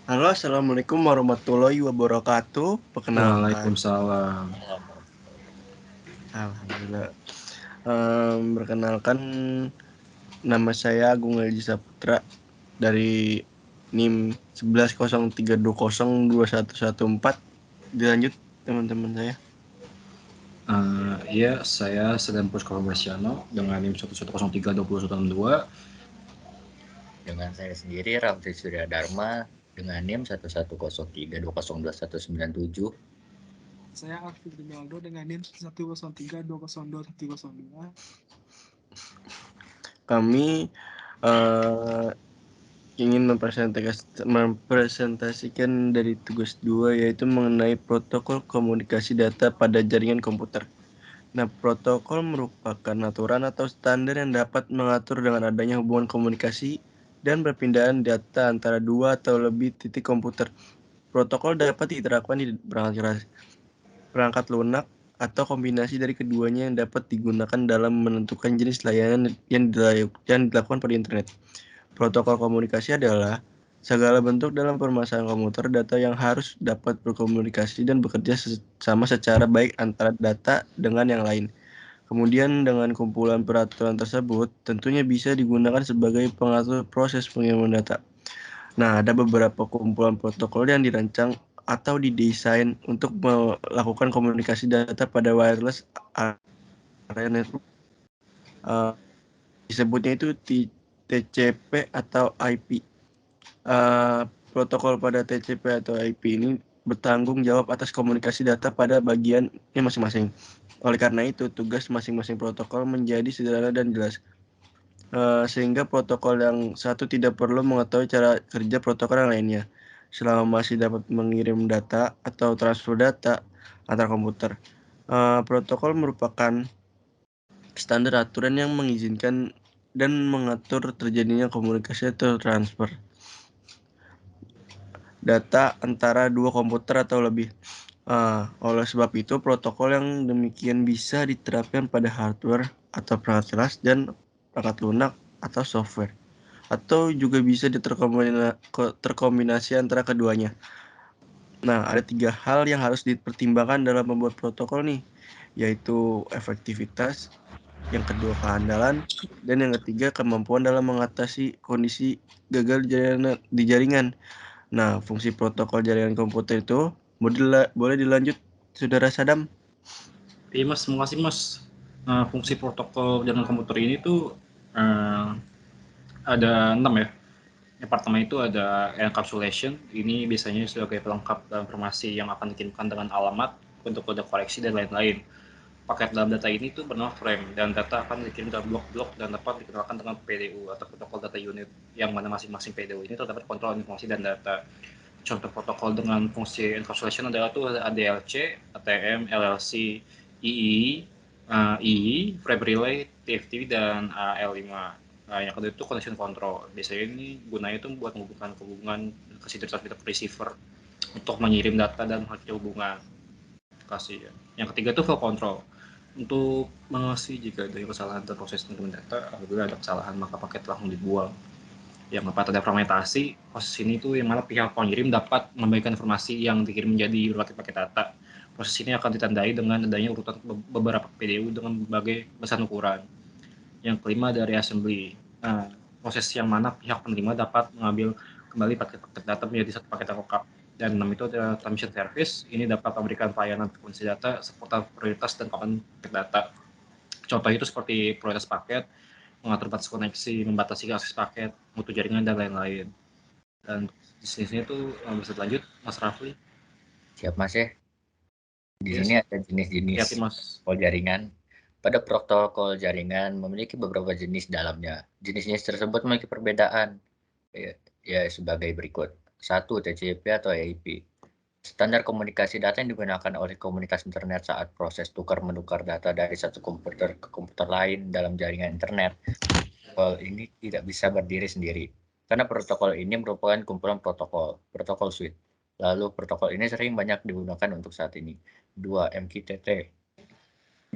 Halo, assalamualaikum warahmatullahi wabarakatuh. Perkenalkan, Waalaikumsalam. alhamdulillah. Perkenalkan, nama saya Agung Elji Saputra dari NIM 1103202114. Dilanjut teman-teman saya. Iya, saya sedang Puskala Marsiano dengan NIM 11032062. Dengan saya sendiri, Ramzi Surya Dharma, dengan NIM 1103202197. Saya Alfie Grimaldo dengan NIM 103202102. Kami ingin mempresentasikan dari tugas 2, yaitu mengenai protokol komunikasi data pada jaringan komputer. Nah, protokol merupakan aturan atau standar yang dapat mengatur dengan adanya hubungan komunikasi dan perpindahan data antara dua atau lebih titik komputer. Protokol dapat diterapkan di perangkat lunak atau kombinasi dari keduanya yang dapat digunakan dalam menentukan jenis layanan yang dilakukan pada internet. Protokol komunikasi adalah segala bentuk dalam permasalahan komputer data yang harus dapat berkomunikasi dan bekerja sama secara baik antara data dengan yang lain. Kemudian dengan kumpulan peraturan tersebut tentunya bisa digunakan sebagai pengatur proses pengiriman data. Nah, ada beberapa kumpulan protokol yang dirancang atau didesain untuk melakukan komunikasi data pada wireless area network. Disebutnya itu TCP atau IP. Protokol pada TCP atau IP ini bertanggung jawab atas komunikasi data pada bagiannya masing-masing. Oleh karena itu, tugas masing-masing protokol menjadi sederhana dan jelas, sehingga protokol yang satu tidak perlu mengetahui cara kerja protokol yang lainnya, selama masih dapat mengirim data atau transfer data antar komputer. Protokol merupakan standar aturan yang mengizinkan dan mengatur terjadinya komunikasi atau transfer data antara dua komputer atau lebih. Oleh sebab itu, protokol yang demikian bisa diterapkan pada hardware atau perangkat keras dan perangkat lunak atau software, atau juga bisa terkombinasi antara keduanya. Nah, ada 3 hal yang harus dipertimbangkan dalam membuat protokol nih, yaitu efektivitas, yang kedua kehandalan, dan yang ketiga kemampuan dalam mengatasi kondisi gagal di jaringan. Nah, fungsi protokol jaringan komputer itu boleh dilanjut, Saudara Sadam? Iya Mas, terima kasih Mas. Fungsi protokol jaringan komputer ini tuh ada 6 ya. Yang pertama itu ada encapsulation. Ini biasanya sebagai pelengkap dalam informasi yang akan dikirimkan dengan alamat, bentuk kode koleksi, dan lain-lain. Paket dalam data ini tuh bernama frame, dan data akan dikirim dalam blok-blok dan dapat dikenalkan dengan PDU atau protokol data unit, yang mana masing-masing PDU ini terdapat kontrol informasi dan data. Contoh protokol dengan fungsi encapsulation adalah tuh ADLC, ATM, LLC, II, II, Frame Relay, TFTP, dan AL5. Nah, yang kedua itu connection control. Biasanya ini gunanya itu buat menghubungkan hubungan ke situs receiver untuk mengirim data dan mengakhiri hubungan. Kasih ya. Yang ketiga itu flow control. Untuk mengawasi jika ada kesalahan dalam proses pengiriman data, apabila ada kesalahan maka paket langsung dibuang. Yang keempat ada fragmentasi. Proses ini tuh yang mana pihak pengirim dapat mengembalikan informasi yang dikirim menjadi berbagai paket data. Proses ini akan ditandai dengan adanya urutan beberapa PDU dengan berbagai besar ukuran. Yang kelima ada reassembly. Nah, proses yang mana pihak penerima dapat mengambil kembali paket-paket data menjadi satu paket yang lengkap. Dan 6 itu ada transmission service. Ini dapat memberikan pelayanan frekuensi data seputar prioritas dan kapan paket data. Contoh itu seperti prioritas paket, mengatur batas koneksi, membatasi akses paket, mutu jaringan, dan lain-lain. Dan jenisnya itu bisa lanjut, Mas Rafli. Siap Mas ya. Di sini ada jenis-jenis Siap, Mas. protokol jaringan. Pada protokol jaringan memiliki beberapa jenis dalamnya. Jenis-jenis tersebut memiliki perbedaan ya sebagai berikut. 1. TCP atau IP. Standar komunikasi data yang digunakan oleh komunitas internet saat proses tukar-menukar data dari satu komputer ke komputer lain dalam jaringan internet. Protokol ini tidak bisa berdiri sendiri, karena protokol ini merupakan kumpulan protokol suite. Lalu protokol ini sering banyak digunakan untuk saat ini. 2. MQTT,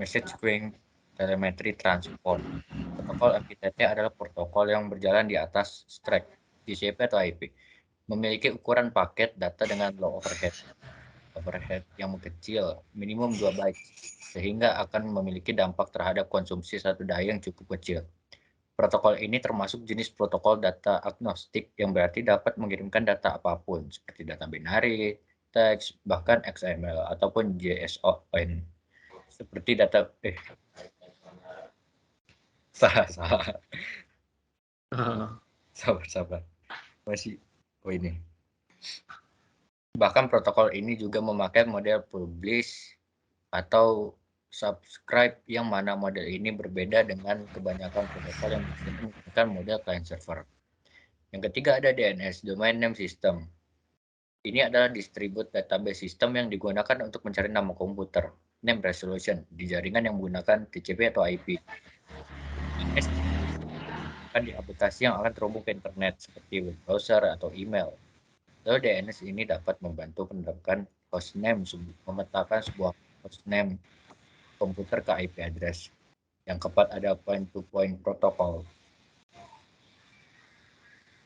Message Queuing Telemetry Transport. Protokol MQTT adalah protokol yang berjalan di atas stack TCP atau IP. memiliki ukuran paket data dengan low overhead yang kecil, minimum 2 byte, sehingga akan memiliki dampak terhadap konsumsi satu daya yang cukup kecil. Protokol ini termasuk jenis protokol data agnostik yang berarti dapat mengirimkan data apapun, seperti data binari, teks, bahkan XML, ataupun JSON. Seperti data... salah. Sabar. Masih, ini. Bahkan protokol ini juga memakai model publish atau subscribe, yang mana model ini berbeda dengan kebanyakan protokol yang menggunakan model client server. Yang ketiga ada DNS, Domain Name System. Ini adalah distribute database system yang digunakan untuk mencari nama komputer, name resolution, di jaringan yang menggunakan TCP atau IP. DNS akan di aplikasi yang akan terhubung ke internet, seperti web browser atau email. Lalu DNS ini dapat membantu pendapat hostname, memetakan sebuah hostname komputer ke IP address. Yang keempat ada point-to-point protocol.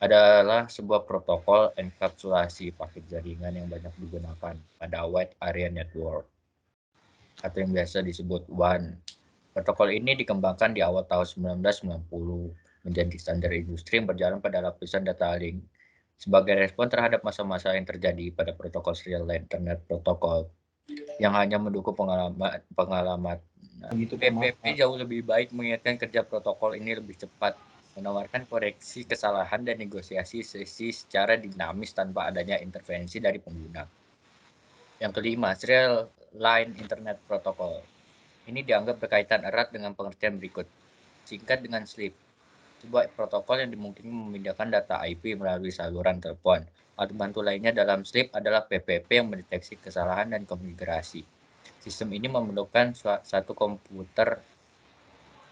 Adalah sebuah protokol enkapsulasi paket jaringan yang banyak digunakan pada Wide Area Network, atau yang biasa disebut WAN. Protokol ini dikembangkan di awal tahun 1990 menjadi standar industri yang berjalan pada lapisan data link sebagai respon terhadap masa-masa yang terjadi pada protokol serial Internet Protocol yang hanya mendukung pengalaman. PPP jauh lebih baik mengingatkan kerja protokol ini lebih cepat, menawarkan koreksi kesalahan dan negosiasi sesi secara dinamis tanpa adanya intervensi dari pengguna. Yang kelima, Serial Line Internet Protocol. Ini dianggap berkaitan erat dengan pengertian berikut. Singkat dengan SLIP, sebuah protokol yang dimungkinkan memindahkan data IP melalui saluran telepon. Alat bantu lainnya dalam SLIP adalah PPP yang mendeteksi kesalahan dan konfigurasi. Sistem ini memerlukan satu komputer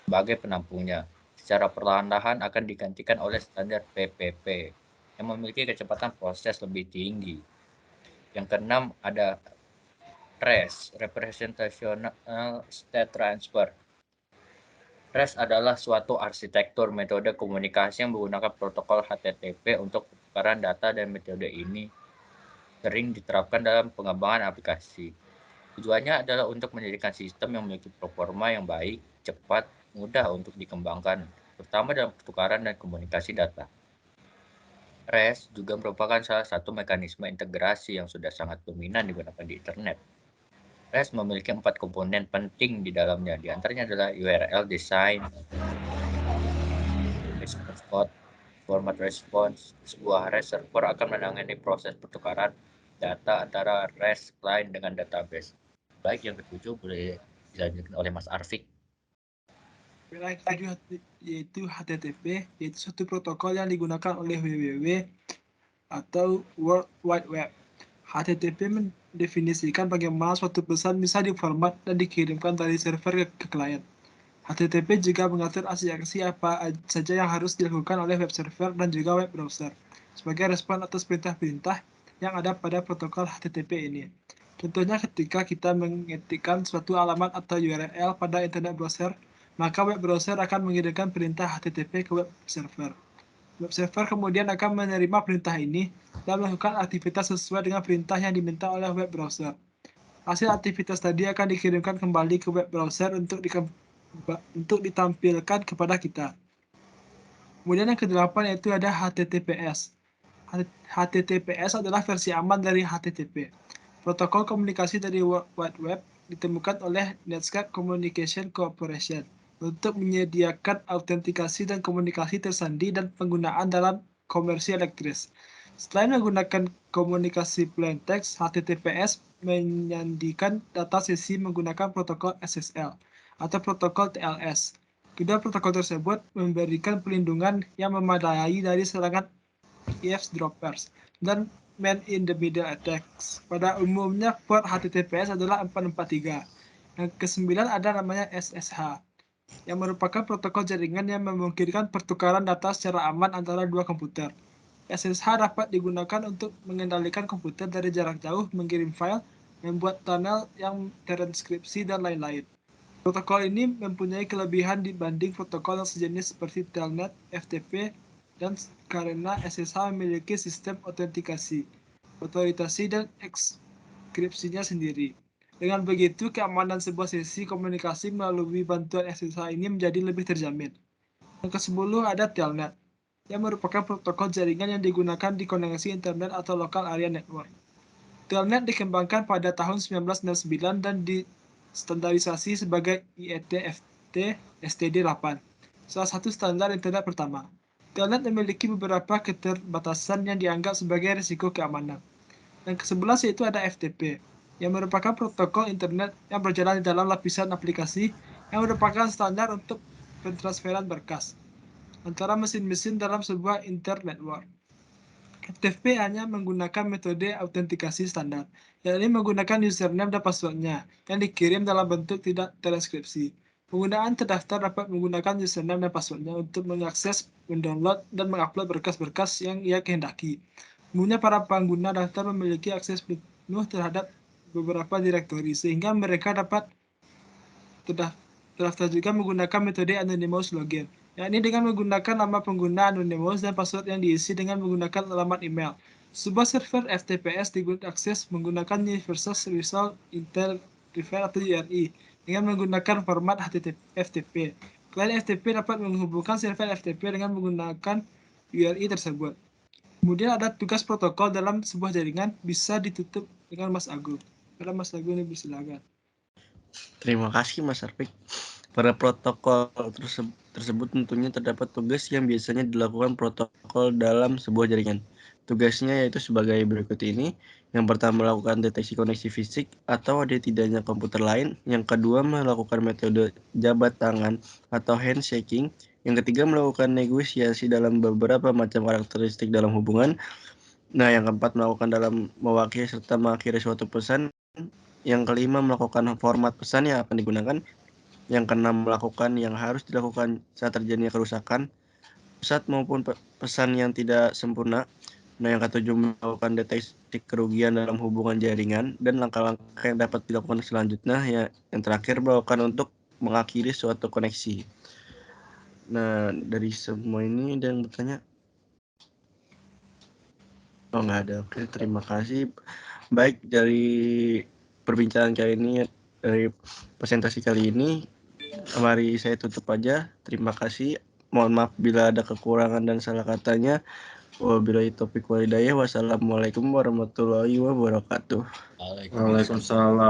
sebagai penampungnya. Secara perlahan-lahan akan digantikan oleh standar PPP yang memiliki kecepatan proses lebih tinggi. Yang keenam ada REST, Representational State Transfer. REST adalah suatu arsitektur metode komunikasi yang menggunakan protokol HTTP untuk pertukaran data, dan metode ini sering diterapkan dalam pengembangan aplikasi. Tujuannya adalah untuk menjadikan sistem yang memiliki performa yang baik, cepat, mudah untuk dikembangkan, terutama dalam pertukaran dan komunikasi data. REST juga merupakan salah satu mekanisme integrasi yang sudah sangat dominan digunakan di internet. REST memiliki 4 komponen penting di dalamnya, di antaranya adalah URL design, response code, format response. Sebuah REST server akan menangani proses pertukaran data antara REST client dengan database. Baik, yang ketujuh boleh dilanjutkan oleh Mas Arfik. Yang ketujuh yaitu HTTP, yaitu suatu protokol yang digunakan oleh WWW atau World Wide Web. HTTP mendefinisikan bagaimana suatu pesan bisa diformat dan dikirimkan dari server ke klien. HTTP juga mengatur aksi-aksi apa saja yang harus dilakukan oleh web server dan juga web browser sebagai respon atas perintah-perintah yang ada pada protokol HTTP ini. Contohnya ketika kita mengetikkan suatu alamat atau URL pada internet browser, maka web browser akan mengirimkan perintah HTTP ke web server. Web server kemudian akan menerima perintah ini dan melakukan aktivitas sesuai dengan perintah yang diminta oleh web browser. Hasil aktivitas tadi akan dikirimkan kembali ke web browser untuk ditampilkan kepada kita. Kemudian yang ke-8 yaitu ada HTTPS. HTTPS adalah versi aman dari HTTP. Protokol komunikasi dari World Wide Web ditemukan oleh Netscape Communication Corporation untuk menyediakan autentikasi dan komunikasi tersandi dan penggunaan dalam komersi elektris. Selain menggunakan komunikasi plain text, HTTPS menyandikan data sesi menggunakan protokol SSL atau protokol TLS. Kedua protokol tersebut memberikan perlindungan yang memadai dari serangan eavesdroppers dan man-in-the-middle attacks. Pada umumnya, port HTTPS adalah 443. Yang ke-9 ada namanya SSH, yang merupakan protokol jaringan yang memungkinkan pertukaran data secara aman antara dua komputer. SSH dapat digunakan untuk mengendalikan komputer dari jarak jauh, mengirim file, membuat tunnel yang terenskripsi, dan lain-lain. Protokol ini mempunyai kelebihan dibanding protokol yang sejenis seperti Telnet, FTP, dan karena SSH memiliki sistem autentikasi, otoritasi, dan ekskripsinya sendiri. Dengan begitu, keamanan sebuah sesi komunikasi melalui bantuan SSH ini menjadi lebih terjamin. Yang ke-10 ada Telnet, yang merupakan protokol jaringan yang digunakan di koneksi internet atau local area network. Telnet dikembangkan pada tahun 1999 dan distandarisasi sebagai IETF STD8, salah satu standar internet pertama. Telnet memiliki beberapa keterbatasan yang dianggap sebagai risiko keamanan. Yang ke-11 yaitu ada FTP, yang merupakan protokol internet yang berjalan di dalam lapisan aplikasi yang merupakan standar untuk pentransferan berkas antara mesin-mesin dalam sebuah internetwork. FTP hanya menggunakan metode autentikasi standar, yakni menggunakan username dan passwordnya yang dikirim dalam bentuk tidak terenkripsi. Penggunaan terdaftar dapat menggunakan username dan passwordnya untuk mengakses, mendownload, dan mengupload berkas-berkas yang ia kehendaki. Umumnya para pengguna daftar memiliki akses penuh terhadap beberapa direktori, sehingga mereka dapat terdaftar juga menggunakan metode anonymous login, yakni dengan menggunakan nama pengguna anonymous dan password yang diisi dengan menggunakan alamat email. Sebuah server FTPS diakses menggunakan Universal Result Interval atau URI dengan menggunakan format FTP. Klien FTP dapat menghubungkan server FTP dengan menggunakan URI tersebut. Kemudian ada tugas protokol dalam sebuah jaringan bisa ditutup dengan Mas Agung. Karena Mas Agung ini bersilakan. Terima kasih Mas Arfik. Pada protokol tersebut tentunya terdapat tugas yang biasanya dilakukan protokol dalam sebuah jaringan. Tugasnya yaitu sebagai berikut ini. Yang pertama melakukan deteksi koneksi fisik atau ada tidaknya komputer lain. Yang kedua melakukan metode jabat tangan atau handshaking. Yang ketiga melakukan negosiasi dalam beberapa macam karakteristik dalam hubungan. Nah, yang keempat melakukan dalam mewakili serta mengakhiri suatu pesan. Yang kelima melakukan format pesan yang akan digunakan. Yang keenam melakukan yang harus dilakukan saat terjadinya kerusakan pusat maupun pesan yang tidak sempurna. Nah, yang ketujuh melakukan deteksi kerugian dalam hubungan jaringan dan langkah-langkah yang dapat dilakukan selanjutnya. Yang terakhir melakukan untuk mengakhiri suatu koneksi. Nah, dari semua ini ada yang bertanya? Oh, nggak ada. Oke, terima kasih. Baik, dari perbincangan kali ini, dari presentasi kali ini, mari saya tutup aja. Terima kasih. Mohon maaf bila ada kekurangan dan salah katanya. Wabillahi taufiq wal hidayah. Wassalamualaikum warahmatullahi wabarakatuh. Waalaikumsalam.